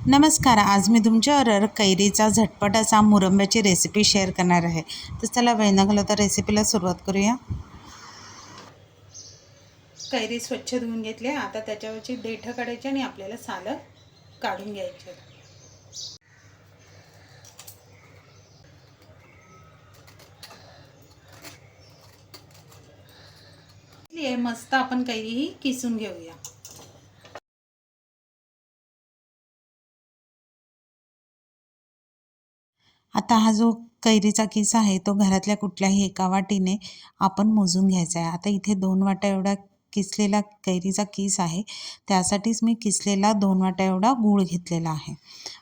नमस्कार. आज मी तुमच्याबरोबर कैरीचा झटपट असा मुरंब्याची रेसिपी शेअर करणार आहे. तर चला वेळ न घालवता रेसिपीला सुरुवात करूया. कैरी स्वच्छ धुवून घेतली. आता त्याच्यावरची देठं काढायची आणि आपल्याला सालं काढून घ्यायचे. मस्त आपण कैरी ही किसून घेऊया. आता हा जो कैरीचा किस आहे तो घरातल्या कुठल्याही एका वाटीने आपण मोजून घ्यायचा आहे. आता इथे 2 वाट्या एवढा किसलेला कैरीचा किस आहे. त्यासाठीच मी किसलेला 2 वाट्या एवढा गूळ घेतलेला आहे.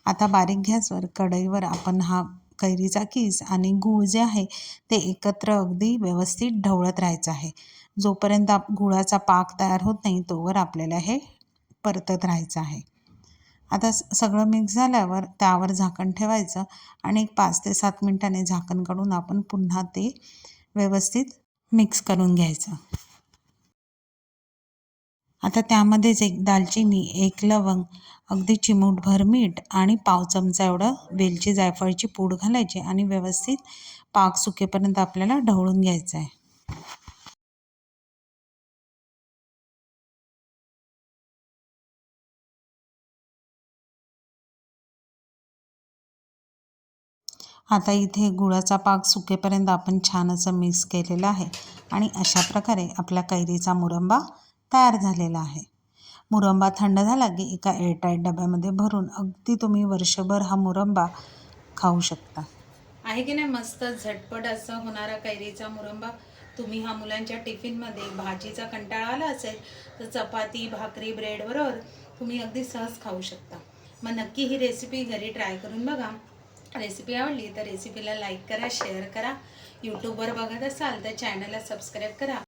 आता बारीक गॅसवर कढईवर आपण हा कैरीचा किस आणि गूळ जे आहे ते एकत्र अगदी व्यवस्थित ढवळत राहायचं आहे. जोपर्यंत गुळाचा पाक तयार होत नाही तोवर आपल्याला हे परतत राहायचं आहे. आता सगळं मिक्स झाल्यावर त्यावर झाकण ठेवायचं आणि एक 5 ते 7 मिनिटांनी झाकण काढून आपण पुन्हा ते व्यवस्थित मिक्स करून घ्यायचं. आता त्यामध्येच एक दालचिनी, एक लवंग, अगदी चिमूटभर मीठ आणि पाव चमचा एवढं वेलची जायफळची पूड घालायची आणि व्यवस्थित पाक सुकेपर्यंत आपल्याला ढवळून घ्यायचं आहे. आता इथे गुळाचा पाक सुकेपर्यंत आपण छान असं मिक्स केलेलं आहे आणि अशा प्रकारे आपला कैरीचा मुरंबा तयार झालेला आहे. मुरंबा थंड झाला की एका एअरटाईट डब्यामध्ये भरून अगदी तुम्ही वर्षभर हा मुरंबा खाऊ शकता. आहे की नाही मस्त झटपट असं होणारा कैरीचा मुरंबा. तुम्ही हा मुलांच्या टिफिनमध्ये भाजीचा कंटाळा आला असेल तर चपाती, भाकरी, ब्रेडबरोबर तुम्ही अगदी सहज खाऊ शकता. मग नक्की ही रेसिपी घरी ट्राय करून बघा. रेसिपी आवडली तर रेसिपीला लाईक करा, शेअर करा. यूट्यूबवर बघत असाल तर चॅनलला सबस्क्राईब करा.